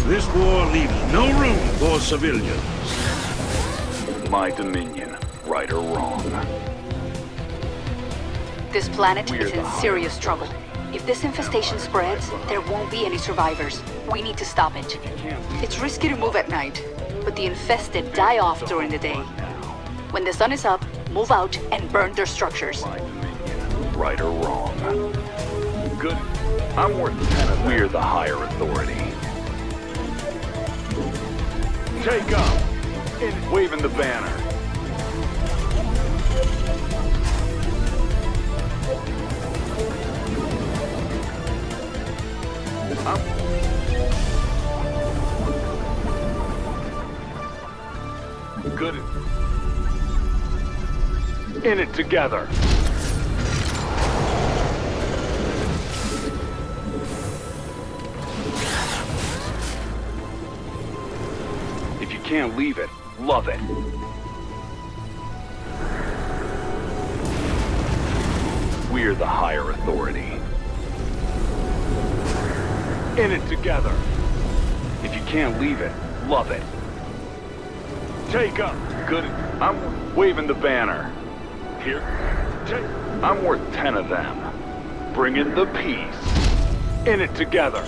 This war leaves no room for civilians. My dominion, right or wrong. This planet is in serious trouble. If this infestation spreads, there won't be any survivors. We need to stop it. It's risky to move at night, but the infested die off during the day. When the sun is up, move out and burn their structures. My dominion, right or wrong. Good. I'm worth 10 of them. We're the higher authority. Take up! Waving the banner. Good. In it together. If you can't leave it, love it. We're the higher authority. In it together. If you can't leave it, love it. Take up. Good. I'm waving the banner. Here. Take. I'm worth 10 of them. Bring in the peace. In it together.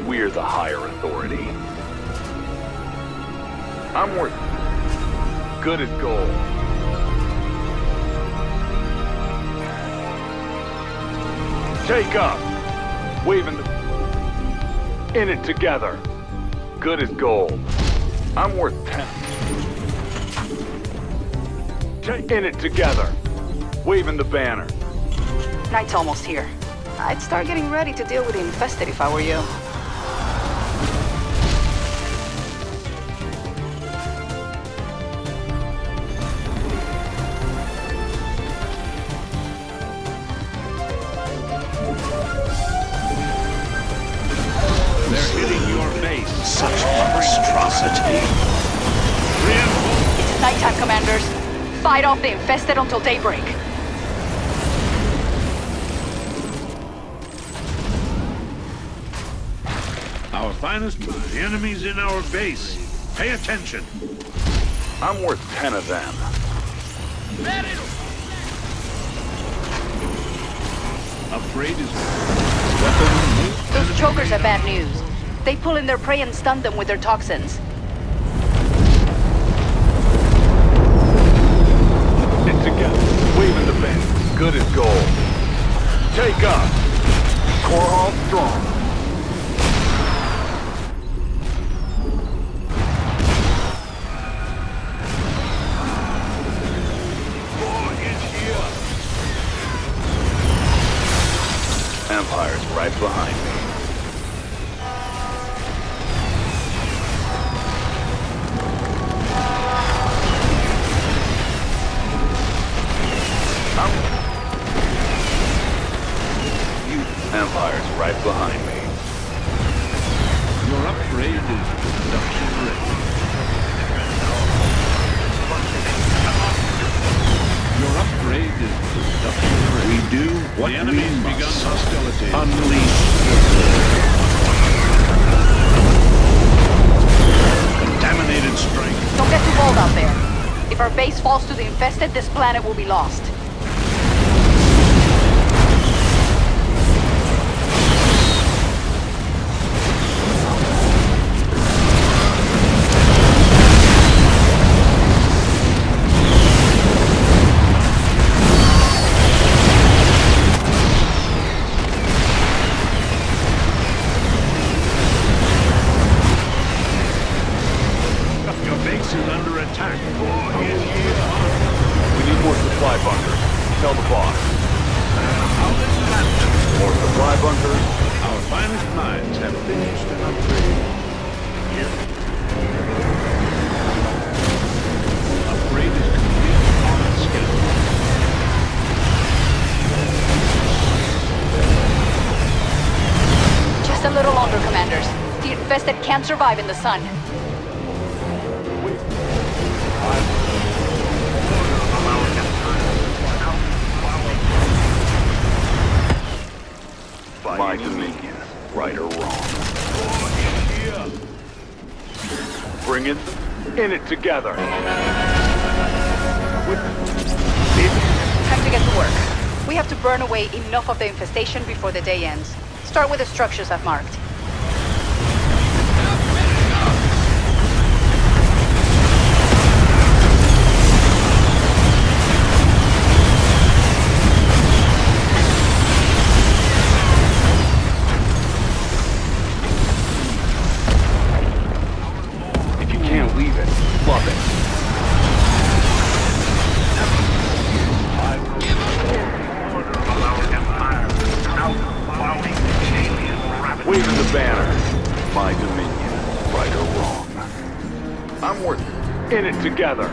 We're the higher authority. I'm worth good as gold. Take up. Waving the in it together. Good as gold. I'm worth 10. Take in it together. Waving the banner. Night's almost here. I'd start getting ready to deal with the infested if I were you. It's nighttime, commanders. Fight off the infested until daybreak. Our finest men. The enemy's in our base. Pay attention. I'm worth 10 of them. Upgrade is... Those chokers are bad news. They pull in their prey and stun them with their toxins. It together. Waving the band. Good as gold. Take up. Core all strong. Empire's right behind me. Empire's right behind me. Your upgrade is production ready. Your upgrade is production ready. We do what the enemy's begun hostility. Unleash. Contaminated strike. Don't get too bold out there. If our base falls to the infested, this planet will be lost. Can't survive in the sun. Our in it together. Time to get to work. We have to burn away enough of the infestation before the day ends. Start with the structures I've marked. If you can't leave it, love it. Waving the banner. My dominion, right or wrong. I'm worth in it together.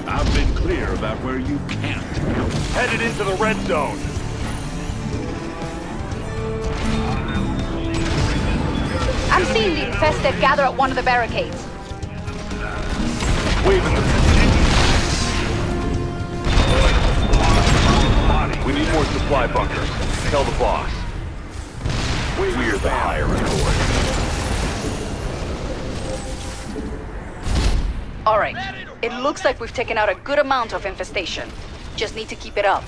I've been clear about where you can't go. Headed into the red zone. I'm seeing the infested gather at one of the barricades. Waving the... We need more supply bunkers. Tell the boss. We're the higher authority. All right. It looks like we've taken out a good amount of infestation. Just need to keep it up.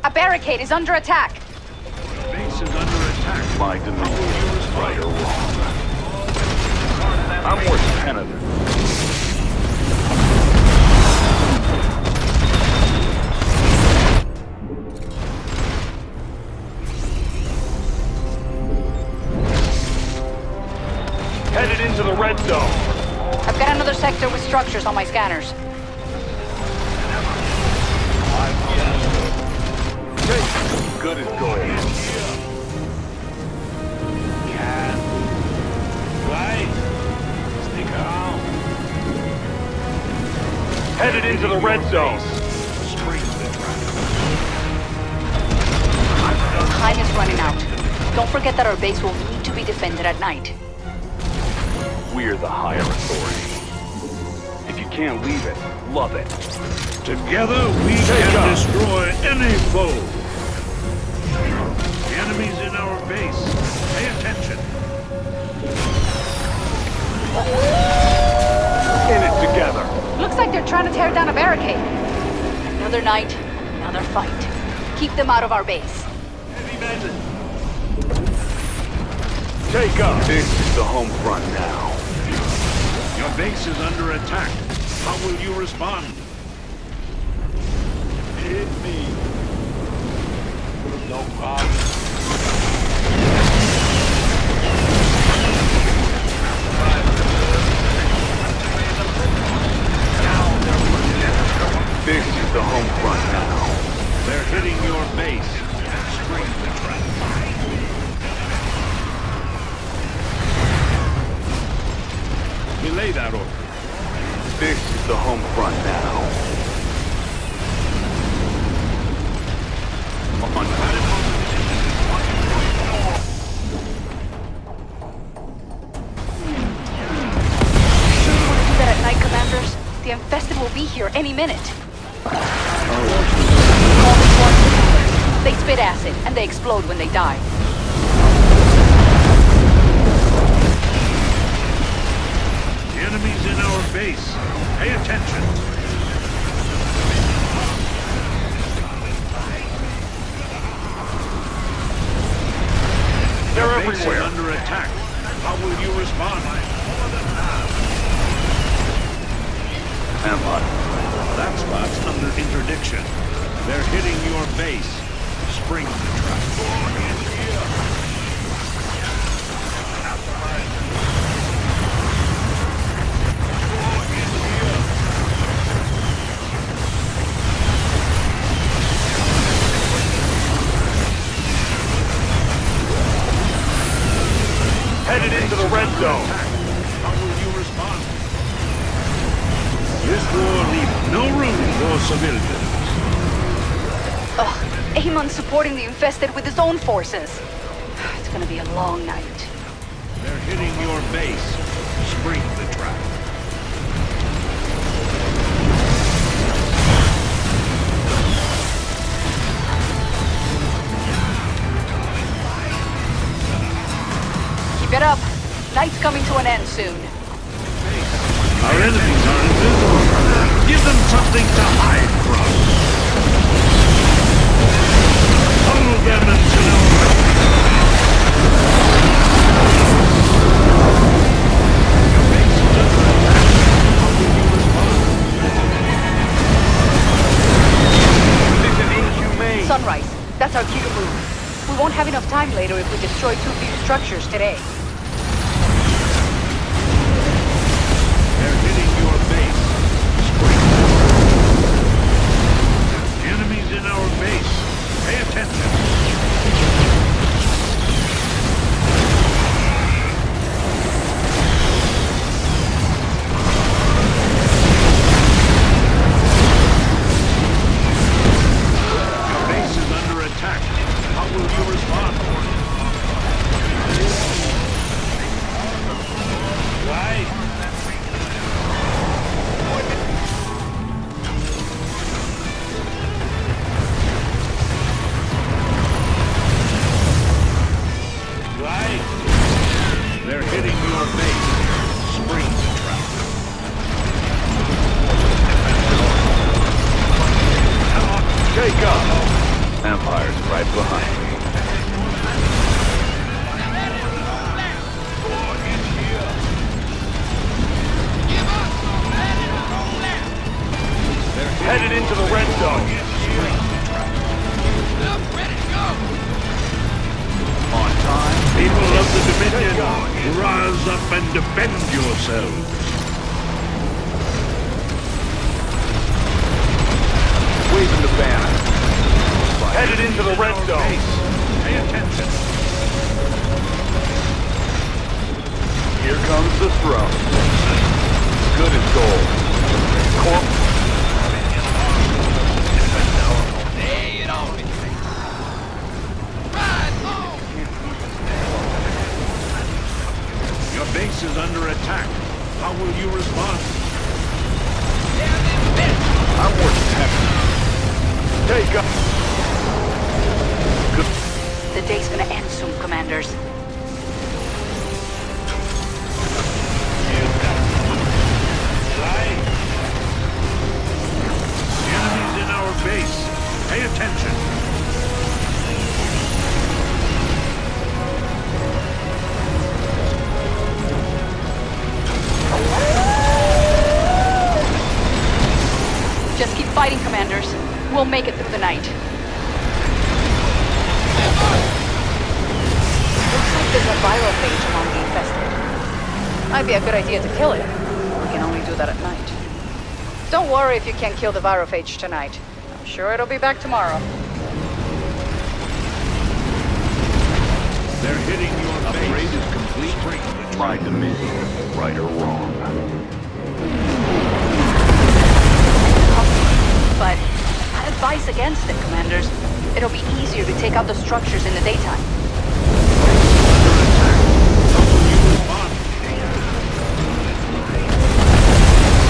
A barricade is under attack. Base is under attack. My dominion, right or wrong. I'm worth 10 of them. Headed into the red zone. I've got another sector with structures on my scanners. Good as gold. Can. Right. Stick around. Headed into the red zone. Time is running out. Don't forget that our base will need to be defended at night. We're the higher authority. If you can't leave it, love it. Together we can destroy any foe. The enemy's in our base. Pay attention. In it together. Looks like they're trying to tear down a barricade. Another night, another fight. Keep them out of our base. Heavy metal. Take up. This is the home front now. Your base is under attack. How will you respond? Hit me. No problem. This is the home front now. They're hitting your base. Spring the trap. Relay that order. This is the home front now. On Sure you want to do that at night, Commanders? The infested will be here any minute. They spit acid, and they explode when they die. The enemy's in our base. Pay attention. They're Your base everywhere. is under attack. How will you respond? Am I? That spot's under interdiction. They're hitting your base. Spring the trap. Headed into the red zone. How will you respond? This war leaves no room for civilians. Ugh, Amon's supporting the infested with his own forces. It's gonna be a long night. They're hitting your base. Spring the trap. Keep it up. Night's coming to an end soon. Our enemies are invisible. Give them something to hide from. Hold them until your base is under attack. How will you respond? This is inhumane. Sunrise. That's our cue to move. We won't have enough time later if we destroy too few structures today. They're hitting your base. Spring. Enemies in our base. Pay attention. Your base is under attack. How will you respond? Why? Right. They're hitting your base. Spring trap. Take up. Empire's right behind me. They're Headed into the red zone. On time. People of the Dominion, rise up and defend yourselves. Waving the banner. Headed into the red zone. Pay attention. Here comes the throne. Good as gold. Corp. Your base is under attack. How will you respond? I'm working heavy. Take up. Good. The day's gonna end soon, Commanders. Right. Enemies in our base. Pay attention. Just keep fighting, Commanders. We'll make it through the night. Looks like there's a viral phage among the infested. Might be a good idea to kill it. We can only do that at night. Don't worry if you can't kill the virophage tonight. I'm sure it'll be back tomorrow. They're hitting your base. Upgrade is complete. My dominion, right or wrong. But I advise against it, Commanders. It'll be easier to take out the structures in the daytime.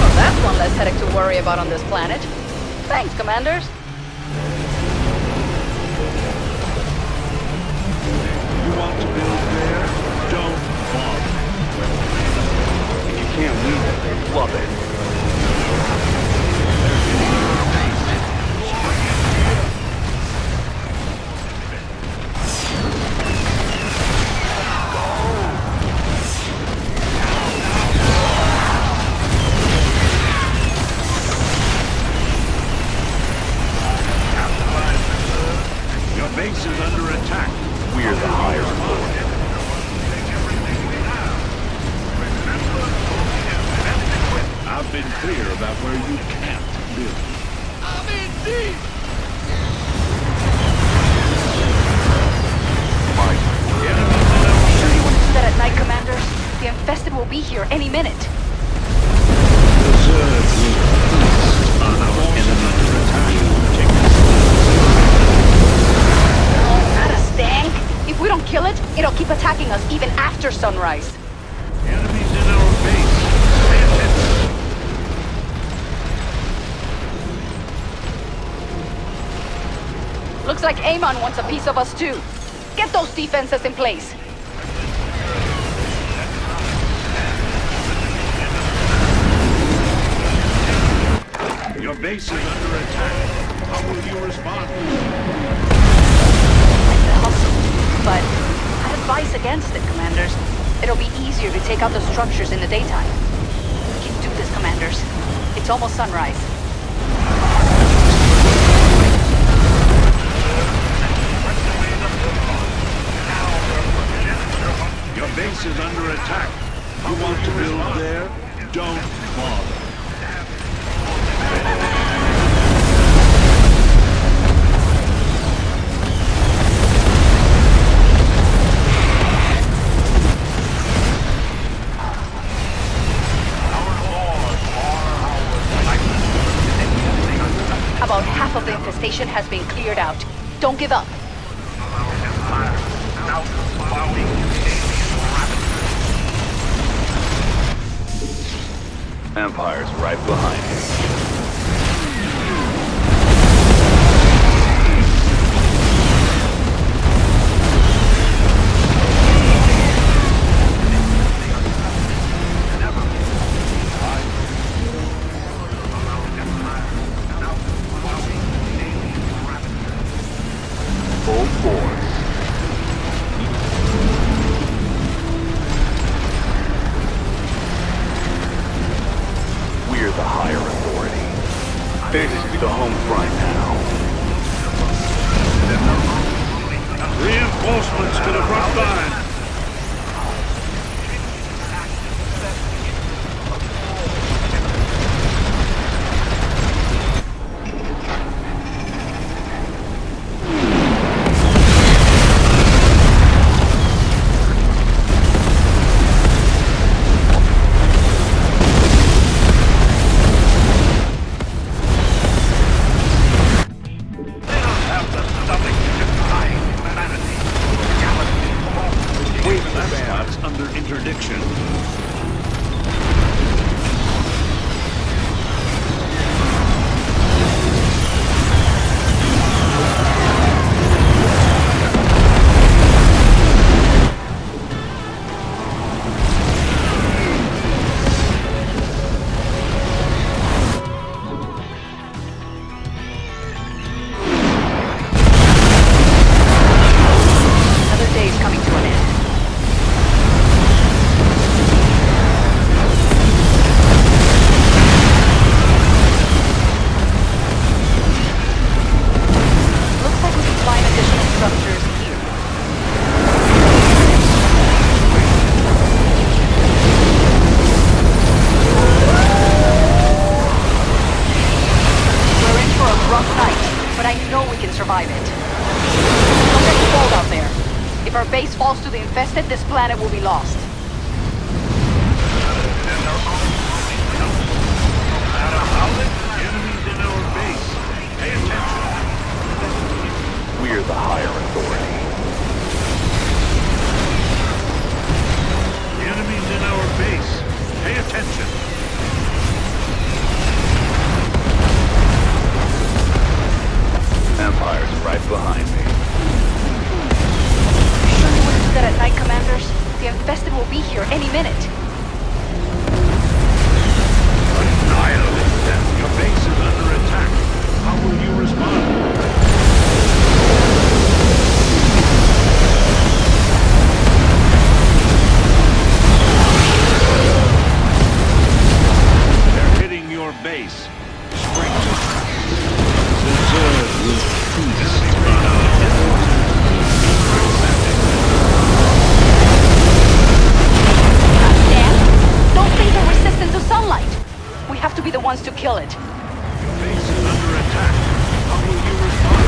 Well, that's one less headache to worry about on this planet. Thanks, Commanders. You want to build there? Don't bother. If you can't leave it, love it. Your base is under attack. We're the higher authority. I've been clear about where you can't build. I'm in deep! Sure you want to do that at night, Commanders? The infested will be here any minute. Reserve will feast on our enemy under attack. That a stank? If we don't kill it, it'll keep attacking us even after sunrise. Enemies in our base. Pay attention. Looks like Amon wants a piece of us too. Get those defenses in place. base is under attack. How will you respond? But I advise against it, Commanders. It'll be easier to take out the structures in the daytime. We can do this, Commanders. It's almost sunrise. Your base is under attack. You want to build there? Don't bother. About half of the infestation has been cleared out. Don't give up. Empire's right behind you. Full force. We're the higher authority. This is the home front now. Reinforcements to the front line. Under interdiction. Another day is coming to an end. Looks like we can find additional structures here. We're in for a rough night, but I know we can survive it. Don't get cold out there. If our base falls to the infested, this planet will be lost. Enemies in our base. Pay attention. We're the higher authority. Enemies in our base. Pay attention. Empire's right behind me. Sure you wouldn't do that at night, Commanders? The infested will be here any minute. Annihilate them. Your base is under attack. How will you respond? They're hitting your base. Don't think they're resistant to sunlight. We have to be the ones to kill it. Your base is under attack. How will you respond?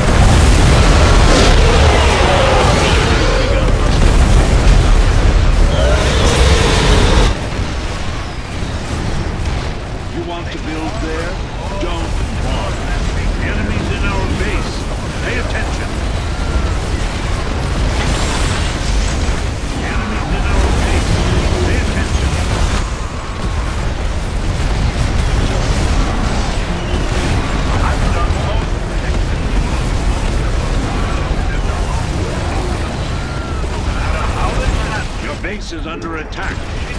You want to build there? Don't bother. Enemies in our base. Pay attention. Enemies in our base. Pay attention. Your base is under attack.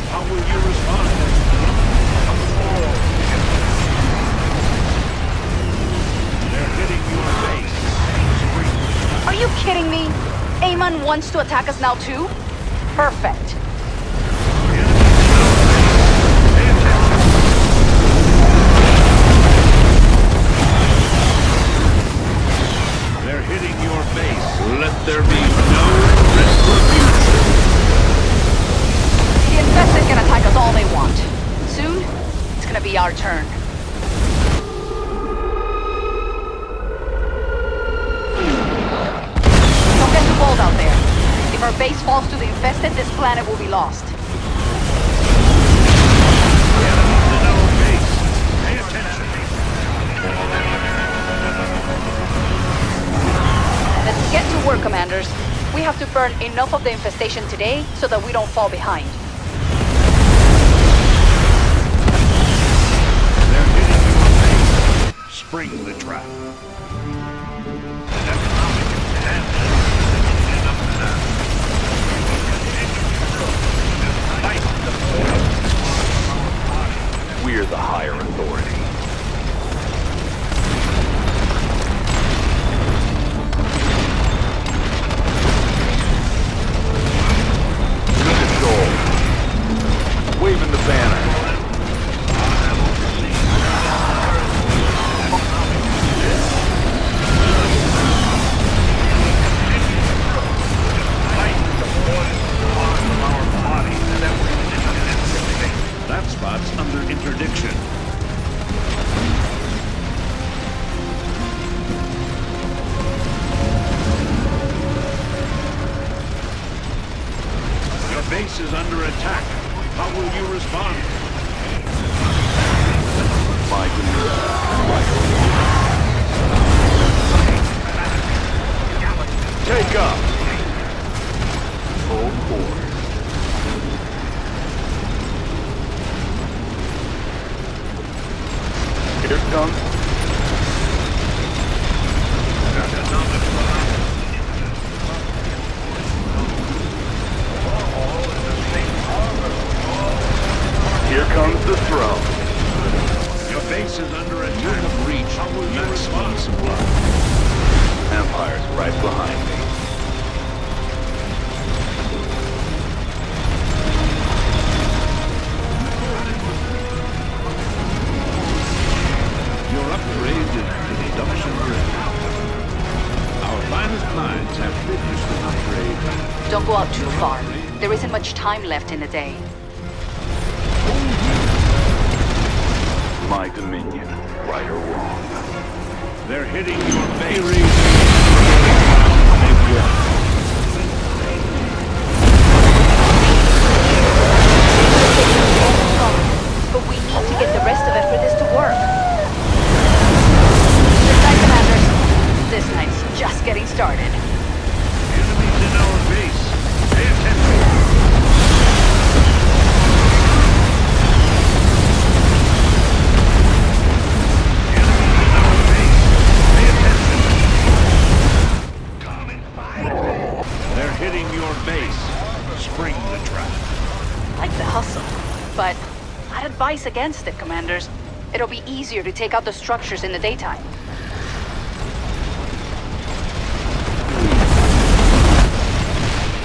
How will you respond? Heyman wants to attack us now too? Perfect. They're hitting your base. Let there be no retribution. The infested can attack us all they want. Soon, it's gonna be our turn. Don't get too bold out there. If our base falls to the infested, this planet will be lost. Let's get to work, Commanders. We have to burn enough of the infestation today so that we don't fall behind. They're hitting your base. Spring the trap. We're the higher authority. Waving the banner. That spot's under interdiction. Your base is under attack. How will you respond? My goodness. Take up. Full force. Here it comes. Here comes the throne. Your base is under attack. You have reached how will you respond? Supply. Empire's right behind me. Your upgrade is production ready. Our finest minds have finished the upgrade. Don't go out too far. There isn't much time left in the day. My dominion, right or wrong. They're hitting your base. But we need to get the rest of it for this to work. Good night, Commanders. This night's just getting started. Enemies in our base. Pay attention. They're hitting your base. Spring the trap. Like the hustle. But I'd advise against it, Commanders. It'll be easier to take out the structures in the daytime.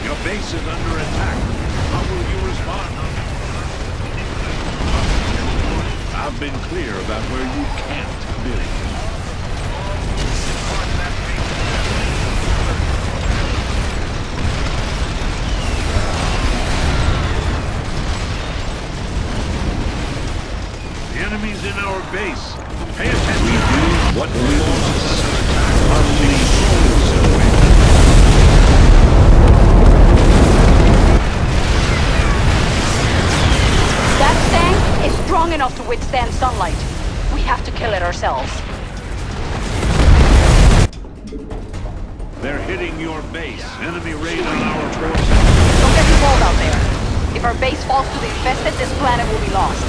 Your base is under attack. How will you respond? I've been clear about where you can't build. The enemy's in our base. Pay attention. We do what we want. Unleash That tank is strong enough to withstand sunlight. We have to kill it ourselves. They're hitting your base. Enemy raid on our forces. Don't get too bold out there. If our base falls to the infested, this planet will be lost.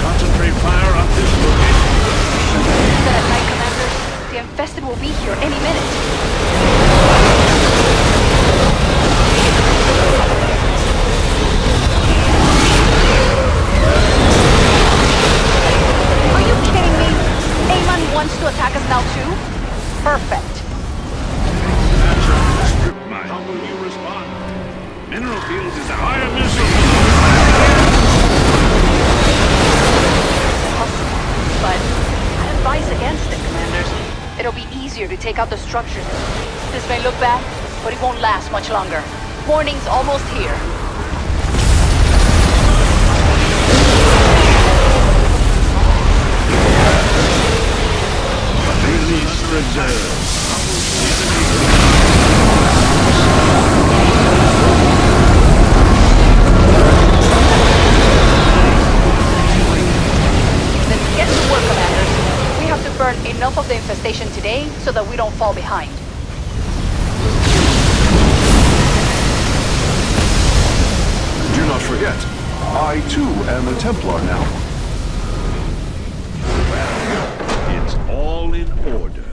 Concentrate fire on this location. structures. This may look bad, but it won't last much longer. Morning's almost here. Release reserve. Then get to work, Commanders. We have to burn enough of the infestation today so that we don't fall behind. Do not forget, I too am a Templar now. It's all in order.